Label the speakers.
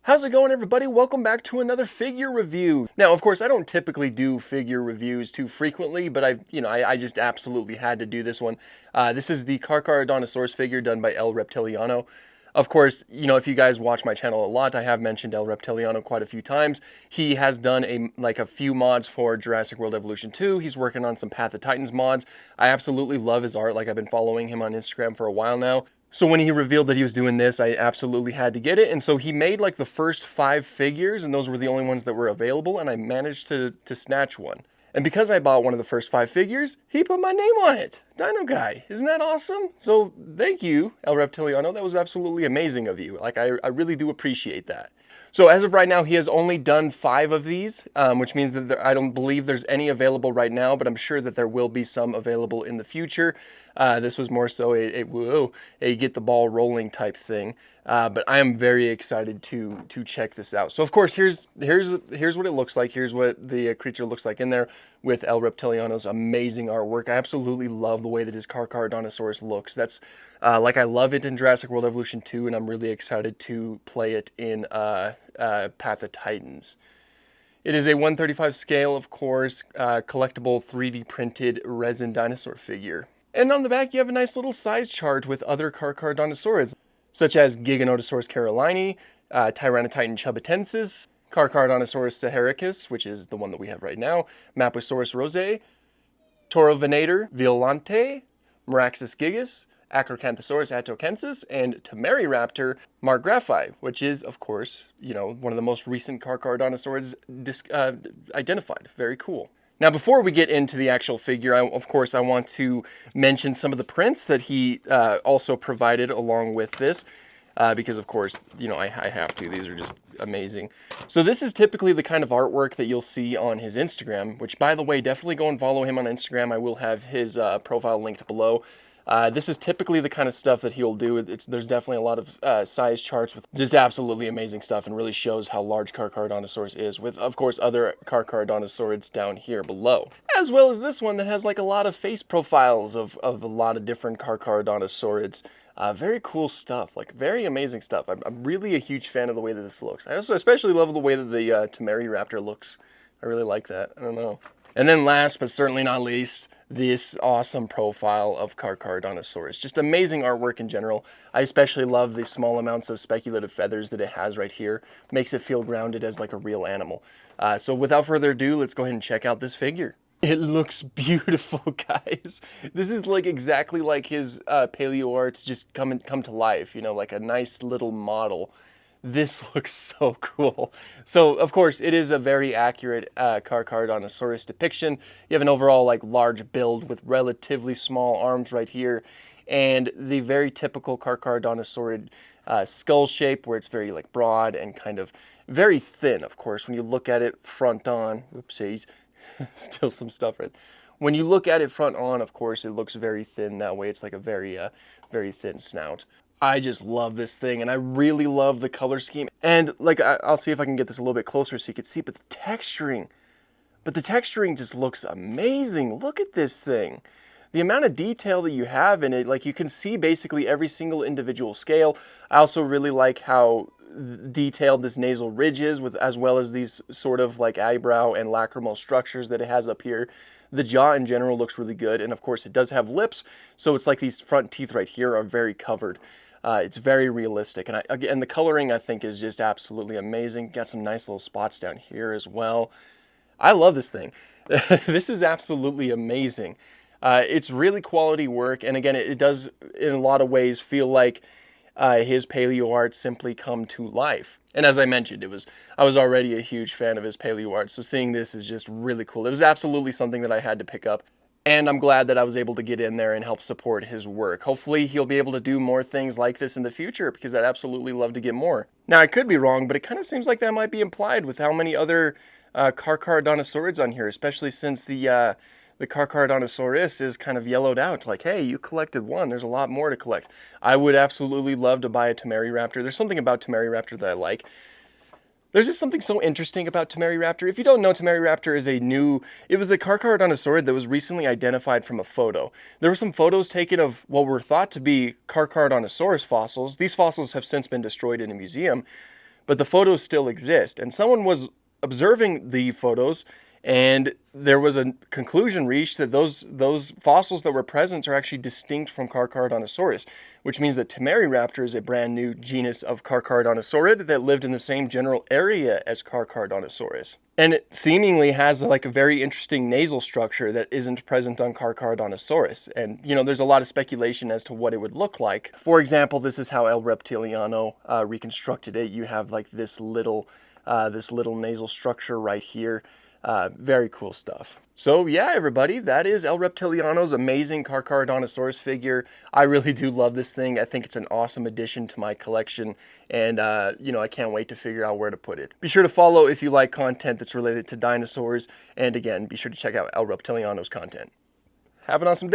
Speaker 1: How's it going, everybody? Welcome back to another figure review. Now, of course, I don't typically do figure reviews too frequently, but I just absolutely had to do this one. This is the Carcharodontosaurus figure done by El Reptiliano. Of course, if you guys watch my channel a lot, I have mentioned El Reptiliano quite a few times. He has done a few mods for Jurassic World Evolution 2. He's working on some Path of Titans mods. I absolutely love his art. I've been following him on Instagram for a while now. So when he revealed that he was doing this, I absolutely had to get it. And so he made the first 5 figures, and those were the only ones that were available, and I managed to snatch one. And because I bought one of the first 5 figures, he put my name on it. Dino Guy. Isn't that awesome? So thank you, El Reptiliano. That was absolutely amazing of you. I really do appreciate that. So as of right now, he has only done 5 of these, which means that I don't believe there's any available right now, but I'm sure that there will be some available in the future. This was more so a get the ball rolling type thing. But I am very excited to check this out. So of course, here's what it looks like. Here's what the creature looks like in there with El Reptiliano's amazing artwork. I absolutely love the way that his Carcharodontosaurus looks. That's I love it in Jurassic World Evolution 2, and I'm really excited to play it in Path of Titans. It is a 1/35 scale, of course, collectible 3D printed resin dinosaur figure. And on the back, you have a nice little size chart with other Carcharodontosaurids, such as Giganotosaurus carolini, Tyrannotitan chubatensis, Carcharodontosaurus saharicus, which is the one that we have right now, Mapusaurus rosae, Taurovenator violante, Meraxus gigas, Acrocanthosaurus atokensis, and Temeriraptor margraffi, which is, of course, one of the most recent Carcharodontosaurids identified. Very cool. Now, before we get into the actual figure, I want to mention some of the prints that he also provided along with this, because, of course, I have to. These are just amazing. So this is typically the kind of artwork that you'll see on his Instagram, which, by the way, definitely go and follow him on Instagram. I will have his profile linked below. This is typically the kind of stuff that he'll do. There's definitely a lot of size charts with just absolutely amazing stuff, and really shows how large Carcharodontosaurus is, with, of course, other Carcharodontosaurids down here below. As well as this one that has a lot of face profiles of a lot of different Carcharodontosaurids. Very cool stuff, very amazing stuff. I'm really a huge fan of the way that this looks. I also especially love the way that the Temeriraptor looks. I really like that. I don't know. And then last, but certainly not least, this awesome profile of Carcharodontosaurus. Just amazing artwork in general. I especially love the small amounts of speculative feathers that it has right here. Makes it feel grounded as a real animal. So without further ado, let's go ahead and check out this figure. It looks beautiful, guys. This is exactly like his paleo art just come to life, like a nice little model. This looks so cool. So, of course, it is a very accurate Carcharodontosaurus depiction. You have an overall large build with relatively small arms right here, and the very typical Carcharodontosaurid skull shape, where it's very broad and kind of very thin. Of course, when you look at it front on, oopsies, still some stuff right. When you look at it front on, of course, it looks very thin that way. It's a very thin snout. I just love this thing, and I really love the color scheme. And I'll see if I can get this a little bit closer so you can see, but the texturing just looks amazing. Look at this thing. The amount of detail that you have in it, you can see basically every single individual scale. I also really like how detailed this nasal ridge is, as well as these sort of eyebrow and lacrimal structures that it has up here. The jaw in general looks really good, and of course it does have lips, so it's these front teeth right here are very covered. It's very realistic, and the coloring I think is just absolutely amazing. Got some nice little spots down here as well. I love this thing. This is absolutely amazing. It's really quality work, and again, it does in a lot of ways feel like his paleo art simply come to life. And as I mentioned, I was already a huge fan of his paleo art, so seeing this is just really cool. It was absolutely something that I had to pick up. And I'm glad that I was able to get in there and help support his work. Hopefully he'll be able to do more things like this in the future, because I'd absolutely love to get more. Now, I could be wrong, but it kind of seems like that might be implied with how many other Carcharodontosaurids on here, especially since the Carcharodontosaurus is kind of yellowed out. Hey, you collected one. There's a lot more to collect. I would absolutely love to buy a Temeriraptor. There's something about Temeriraptor that I like. There's just something so interesting about Temeriraptor. If you don't know, Temeriraptor is it was a Carcharodontosaurid that was recently identified from a photo. There were some photos taken of what were thought to be Carcharodontosaurus fossils. These fossils have since been destroyed in a museum. but the photos still exist. And someone was observing the photos, and there was a conclusion reached that those fossils that were present are actually distinct from Carcharodontosaurus, which means that Temeriraptor is a brand new genus of Carcharodontosaurid that lived in the same general area as Carcharodontosaurus. And it seemingly has like a very interesting nasal structure that isn't present on Carcharodontosaurus. And, you know, there's a lot of speculation as to what it would look like. For example, this is how El Reptiliano reconstructed it. You have like this little nasal structure right here. Very cool stuff. So yeah, everybody, that is El Reptiliano's amazing Carcharodontosaurus figure. I really do love this thing. I think it's an awesome addition to my collection, and you know, I can't wait to figure out where to put it. Be sure to follow if you like content that's related to dinosaurs, and again, be sure to check out El Reptiliano's content. Have an awesome day.